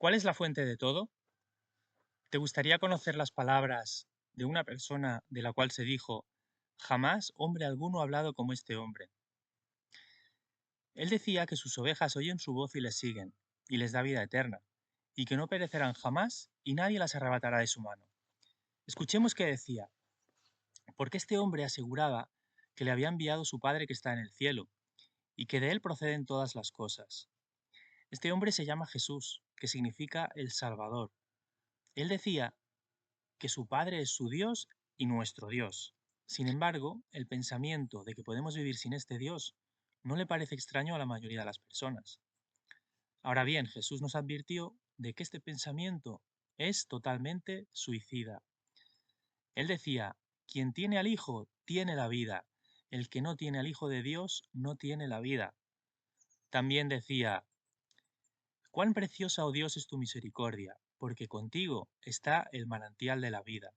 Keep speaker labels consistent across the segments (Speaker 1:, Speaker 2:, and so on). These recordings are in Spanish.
Speaker 1: ¿Cuál es la fuente de todo? ¿Te gustaría conocer las palabras de una persona de la cual se dijo, jamás hombre alguno ha hablado como este hombre? Él decía que sus ovejas oyen su voz y les siguen, y les da vida eterna, y que no perecerán jamás y nadie las arrebatará de su mano. Escuchemos qué decía, porque este hombre aseguraba que le había enviado su Padre que está en el cielo, y que de él proceden todas las cosas. Este hombre se llama Jesús, que significa el Salvador. Él decía que su Padre es su Dios y nuestro Dios. Sin embargo, el pensamiento de que podemos vivir sin este Dios no le parece extraño a la mayoría de las personas. Ahora bien, Jesús nos advirtió de que este pensamiento es totalmente suicida. Él decía, quien tiene al Hijo tiene la vida, el que no tiene al Hijo de Dios no tiene la vida. También decía, cuán preciosa, oh Dios, es tu misericordia, porque contigo está el manantial de la vida.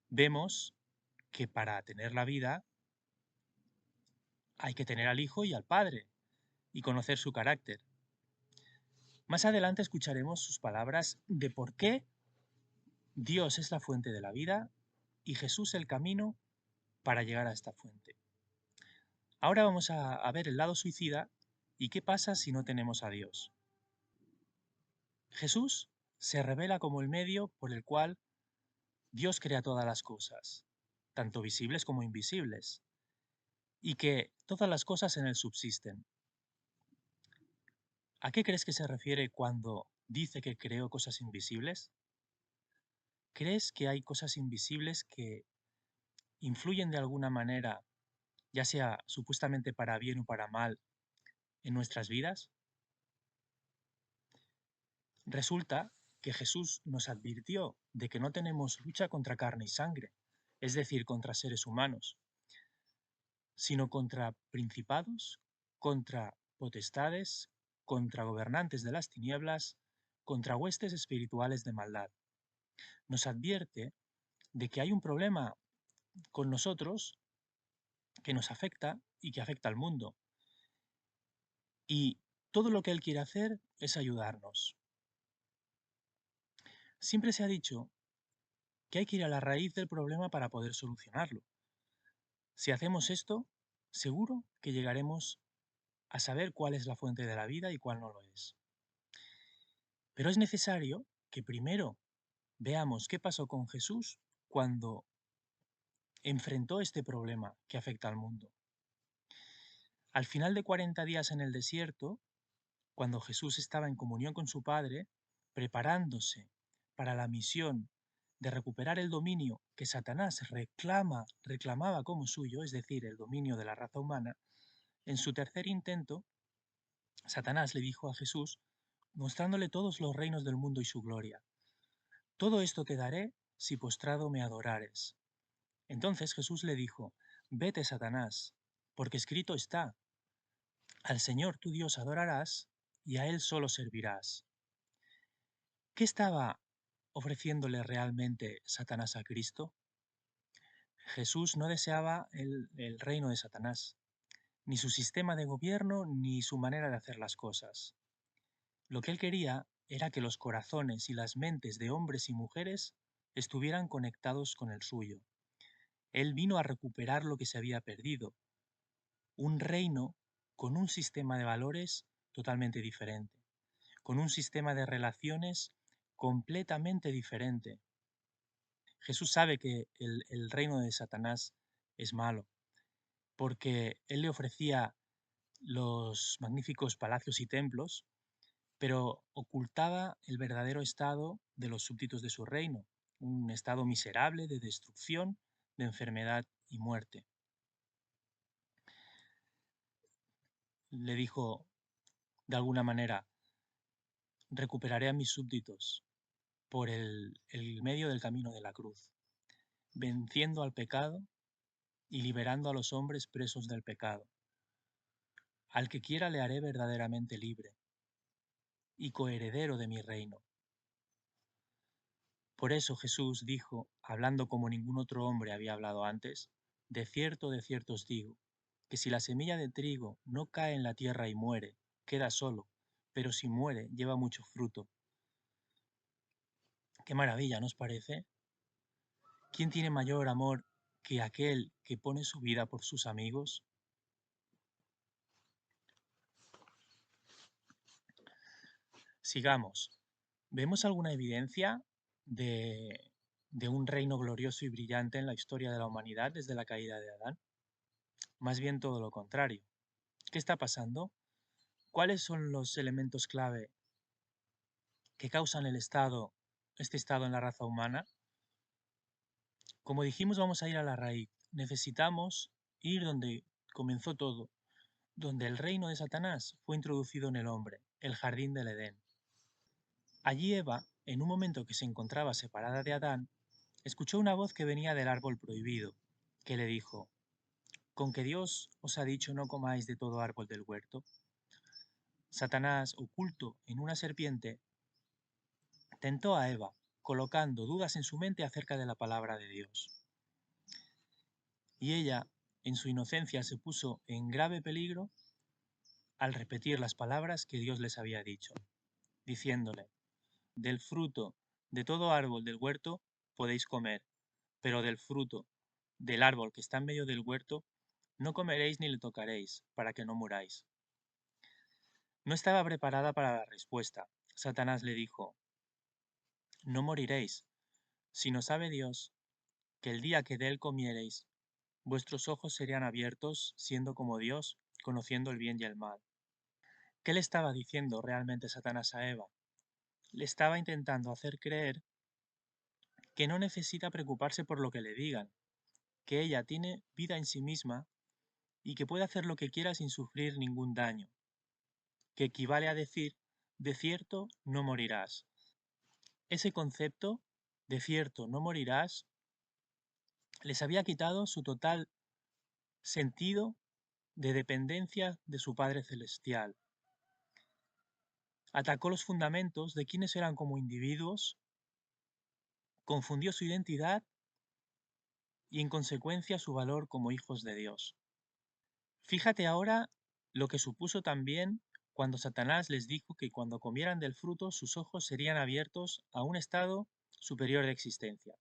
Speaker 1: Vemos que para tener la vida hay que tener al Hijo y al Padre y conocer su carácter. Más adelante escucharemos sus palabras de por qué Dios es la fuente de la vida y Jesús el camino para llegar a esta fuente. Ahora vamos a ver el lado suicida y qué pasa si no tenemos a Dios. Jesús se revela como el medio por el cual Dios crea todas las cosas, tanto visibles como invisibles, y que todas las cosas en él subsisten. ¿A qué crees que se refiere cuando dice que creó cosas invisibles? ¿Crees que hay cosas invisibles que influyen de alguna manera, ya sea supuestamente para bien o para mal, en nuestras vidas? Resulta que Jesús nos advirtió de que no tenemos lucha contra carne y sangre, es decir, contra seres humanos, sino contra principados, contra potestades, contra gobernantes de las tinieblas, contra huestes espirituales de maldad. Nos advierte de que hay un problema con nosotros que nos afecta y que afecta al mundo. Y todo lo que Él quiere hacer es ayudarnos. Siempre se ha dicho que hay que ir a la raíz del problema para poder solucionarlo. Si hacemos esto, seguro que llegaremos a saber cuál es la fuente de la vida y cuál no lo es. Pero es necesario que primero veamos qué pasó con Jesús cuando enfrentó este problema que afecta al mundo. Al final de 40 días en el desierto, cuando Jesús estaba en comunión con su Padre, preparándose para la misión de recuperar el dominio que Satanás reclamaba como suyo, es decir, el dominio de la raza humana, en su tercer intento, Satanás le dijo a Jesús, mostrándole todos los reinos del mundo y su gloria, todo esto te daré si postrado me adorares. Entonces Jesús le dijo, vete, Satanás, porque escrito está, al Señor tu Dios adorarás y a Él solo servirás. ¿Qué estaba ofreciéndole realmente Satanás a Cristo? Jesús no deseaba el reino de Satanás, ni su sistema de gobierno, ni su manera de hacer las cosas. Lo que él quería era que los corazones y las mentes de hombres y mujeres estuvieran conectados con el suyo. Él vino a recuperar lo que se había perdido, un reino con un sistema de valores totalmente diferente, con un sistema de relaciones completamente diferente. Jesús sabe que el reino de Satanás es malo, porque él le ofrecía los magníficos palacios y templos, pero ocultaba el verdadero estado de los súbditos de su reino, un estado miserable de destrucción, de enfermedad y muerte. Le dijo de alguna manera, recuperaré a mis súbditos por el medio del camino de la cruz, venciendo al pecado y liberando a los hombres presos del pecado. Al que quiera le haré verdaderamente libre y coheredero de mi reino. Por eso Jesús dijo, hablando como ningún otro hombre había hablado antes, de cierto os digo, que si la semilla de trigo no cae en la tierra y muere, queda solo, pero si muere, lleva mucho fruto. Qué maravilla, ¿nos parece? ¿Quién tiene mayor amor que aquel que pone su vida por sus amigos? Sigamos. ¿Vemos alguna evidencia de, de un reino glorioso y brillante en la historia de la humanidad desde la caída de Adán? Más bien todo lo contrario. ¿Qué está pasando? ¿Cuáles son los elementos clave que causan este estado en la raza humana? Como dijimos, vamos a ir a la raíz. Necesitamos ir donde comenzó todo, donde el reino de Satanás fue introducido en el hombre, el jardín del Edén. Allí Eva, en un momento que se encontraba separada de Adán, escuchó una voz que venía del árbol prohibido, que le dijo: ¿Con que Dios os ha dicho no comáis de todo árbol del huerto? Satanás, oculto en una serpiente, tentó a Eva, colocando dudas en su mente acerca de la palabra de Dios. Y ella, en su inocencia, se puso en grave peligro al repetir las palabras que Dios les había dicho, diciéndole: del fruto de todo árbol del huerto podéis comer, pero del fruto del árbol que está en medio del huerto no comeréis ni le tocaréis, para que no muráis. No estaba preparada para la respuesta. Satanás le dijo: no moriréis, sino sabe Dios que el día que de él comiereis, vuestros ojos serían abiertos, siendo como Dios, conociendo el bien y el mal. ¿Qué le estaba diciendo realmente Satanás a Eva? Le estaba intentando hacer creer que no necesita preocuparse por lo que le digan, que ella tiene vida en sí misma y que puede hacer lo que quiera sin sufrir ningún daño, que equivale a decir: de cierto no morirás. Ese concepto, de cierto no morirás, les había quitado su total sentido de dependencia de su Padre Celestial. Atacó los fundamentos de quiénes eran como individuos, confundió su identidad y en consecuencia su valor como hijos de Dios. Fíjate ahora lo que supuso también cuando Satanás les dijo que cuando comieran del fruto sus ojos serían abiertos a un estado superior de existencia.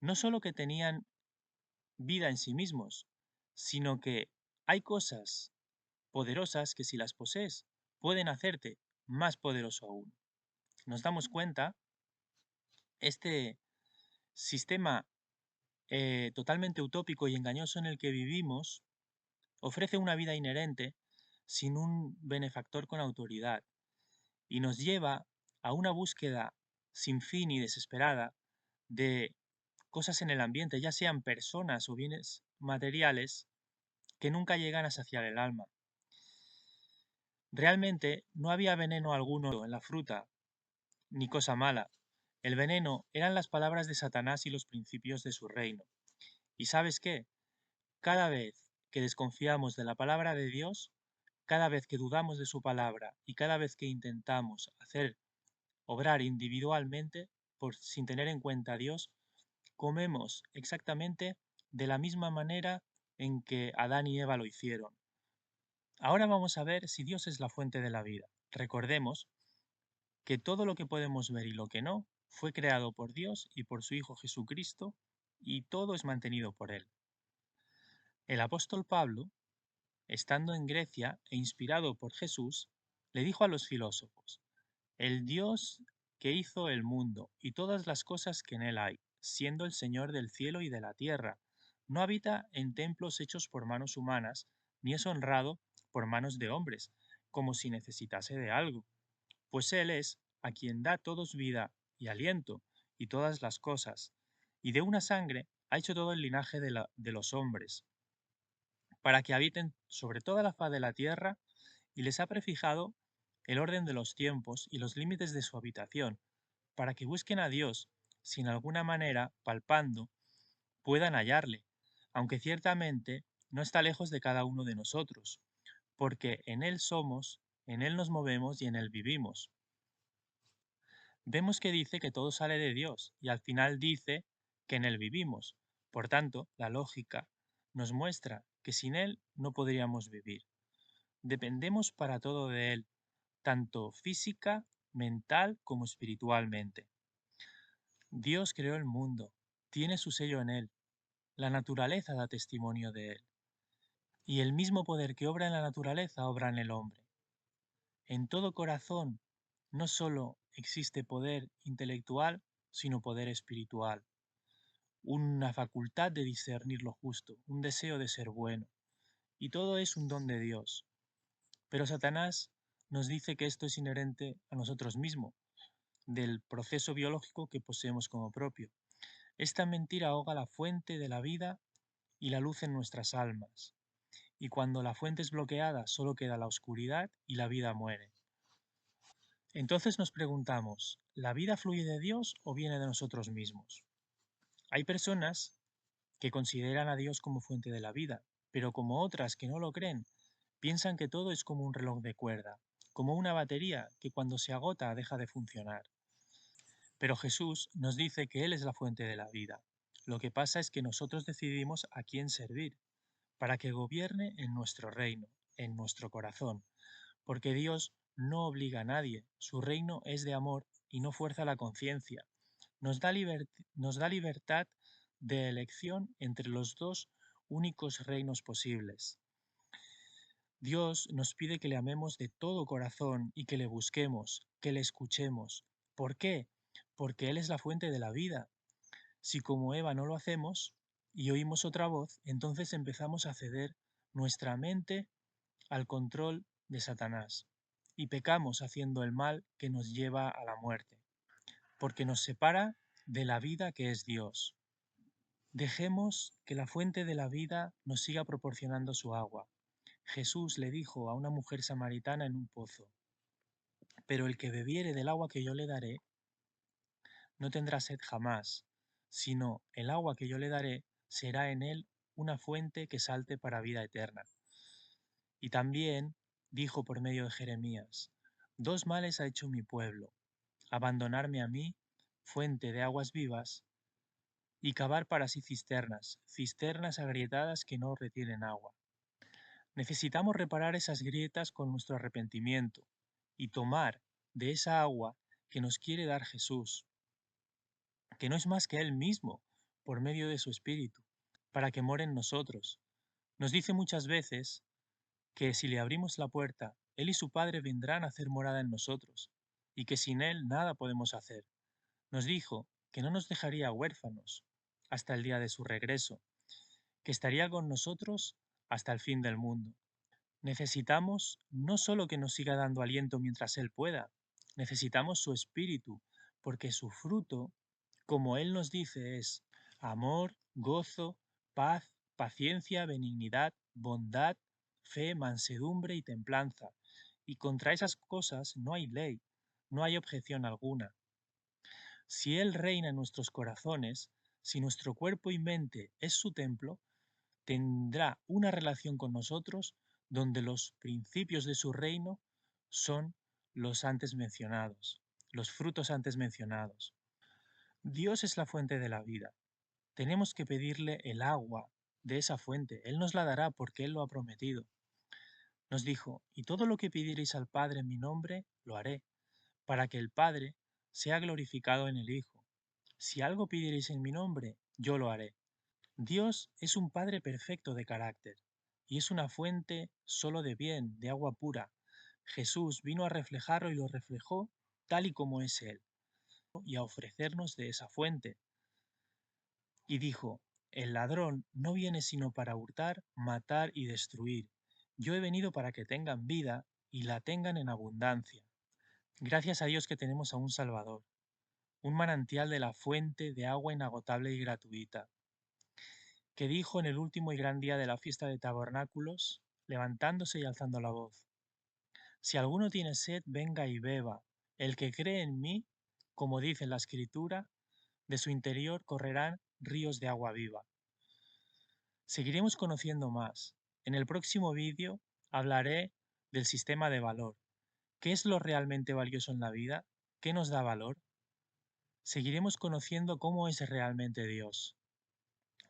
Speaker 1: No solo que tenían vida en sí mismos, sino que hay cosas poderosas que si las posees pueden hacerte más poderoso aún. Nos damos cuenta, este sistema totalmente utópico y engañoso en el que vivimos ofrece una vida inherente sin un benefactor con autoridad y nos lleva a una búsqueda sin fin y desesperada de cosas en el ambiente, ya sean personas o bienes materiales, que nunca llegan a saciar el alma. Realmente no había veneno alguno en la fruta, ni cosa mala. El veneno eran las palabras de Satanás y los principios de su reino. ¿Y sabes qué? Cada vez que desconfiamos de la palabra de Dios, cada vez que dudamos de su palabra y cada vez que intentamos obrar individualmente sin tener en cuenta a Dios, comemos exactamente de la misma manera en que Adán y Eva lo hicieron. Ahora vamos a ver si Dios es la fuente de la vida. Recordemos que todo lo que podemos ver y lo que no fue creado por Dios y por su Hijo Jesucristo, y todo es mantenido por Él. El apóstol Pablo, estando en Grecia e inspirado por Jesús, le dijo a los filósofos: el Dios que hizo el mundo y todas las cosas que en él hay, siendo el Señor del cielo y de la tierra, no habita en templos hechos por manos humanas, ni es honrado por manos de hombres, como si necesitase de algo, pues Él es a quien da todos vida y aliento y todas las cosas, y de una sangre ha hecho todo el linaje de los hombres, para que habiten sobre toda la faz de la tierra, y les ha prefijado el orden de los tiempos y los límites de su habitación, para que busquen a Dios, si en alguna manera, palpando, puedan hallarle, aunque ciertamente no está lejos de cada uno de nosotros, porque en Él somos, en Él nos movemos y en Él vivimos. Vemos que dice que todo sale de Dios y al final dice que en Él vivimos. Por tanto, la lógica nos muestra que sin Él no podríamos vivir. Dependemos para todo de Él, tanto física, mental como espiritualmente. Dios creó el mundo, tiene su sello en él, la naturaleza da testimonio de él, y el mismo poder que obra en la naturaleza obra en el hombre. En todo corazón no solo existe poder intelectual, sino poder espiritual, una facultad de discernir lo justo, un deseo de ser bueno, y todo es un don de Dios. Pero Satanás nos dice que esto es inherente a nosotros mismos, del proceso biológico que poseemos como propio. Esta mentira ahoga la fuente de la vida y la luz en nuestras almas, y cuando la fuente es bloqueada solo queda la oscuridad y la vida muere. Entonces nos preguntamos, ¿la vida fluye de Dios o viene de nosotros mismos? Hay personas que consideran a Dios como fuente de la vida, pero como otras que no lo creen, piensan que todo es como un reloj de cuerda, como una batería que cuando se agota deja de funcionar. Pero Jesús nos dice que Él es la fuente de la vida. Lo que pasa es que nosotros decidimos a quién servir, para que gobierne en nuestro reino, en nuestro corazón, porque Dios no obliga a nadie, su reino es de amor y no fuerza la conciencia. Nos da libertad de elección entre los dos únicos reinos posibles. Dios nos pide que le amemos de todo corazón y que le busquemos, que le escuchemos. ¿Por qué? Porque Él es la fuente de la vida. Si como Eva no lo hacemos y oímos otra voz, entonces empezamos a ceder nuestra mente al control de Satanás y pecamos haciendo el mal que nos lleva a la muerte, porque nos separa de la vida que es Dios. Dejemos que la fuente de la vida nos siga proporcionando su agua. Jesús le dijo a una mujer samaritana en un pozo, pero el que bebiere del agua que yo le daré, no tendrá sed jamás, sino el agua que yo le daré será en él una fuente que salte para vida eterna. Y también dijo por medio de Jeremías, dos males ha hecho mi pueblo, abandonarme a mí, fuente de aguas vivas, y cavar para sí cisternas, cisternas agrietadas que no retienen agua. Necesitamos reparar esas grietas con nuestro arrepentimiento y tomar de esa agua que nos quiere dar Jesús, que no es más que Él mismo, por medio de su Espíritu, para que more en nosotros. Nos dice muchas veces que si le abrimos la puerta, Él y su Padre vendrán a hacer morada en nosotros, y que sin Él nada podemos hacer. Nos dijo que no nos dejaría huérfanos hasta el día de su regreso, que estaría con nosotros hasta el fin del mundo. Necesitamos no solo que nos siga dando aliento mientras Él pueda, necesitamos su espíritu, porque su fruto, como Él nos dice, es amor, gozo, paz, paciencia, benignidad, bondad, fe, mansedumbre y templanza. Y contra esas cosas no hay ley, no hay objeción alguna. Si Él reina en nuestros corazones, si nuestro cuerpo y mente es su templo, tendrá una relación con nosotros donde los principios de su reino son los antes mencionados, los frutos antes mencionados. Dios es la fuente de la vida. Tenemos que pedirle el agua de esa fuente. Él nos la dará porque Él lo ha prometido. Nos dijo, y todo lo que pidierais al Padre en mi nombre, lo haré, para que el Padre sea glorificado en el Hijo. Si algo pidierais en mi nombre, yo lo haré. Dios es un Padre perfecto de carácter y es una fuente solo de bien, de agua pura. Jesús vino a reflejarlo y lo reflejó tal y como es Él, y a ofrecernos de esa fuente. Y dijo, el ladrón no viene sino para hurtar, matar y destruir. Yo he venido para que tengan vida y la tengan en abundancia. Gracias a Dios que tenemos a un Salvador, un manantial de la fuente de agua inagotable y gratuita, que dijo en el último y gran día de la fiesta de tabernáculos, levantándose y alzando la voz, si alguno tiene sed, venga y beba. El que cree en mí, como dice la Escritura, de su interior correrán ríos de agua viva. Seguiremos conociendo más. En el próximo vídeo hablaré del sistema de valor. ¿Qué es lo realmente valioso en la vida? ¿Qué nos da valor? Seguiremos conociendo cómo es realmente Dios.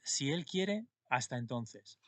Speaker 1: Si Él quiere, hasta entonces.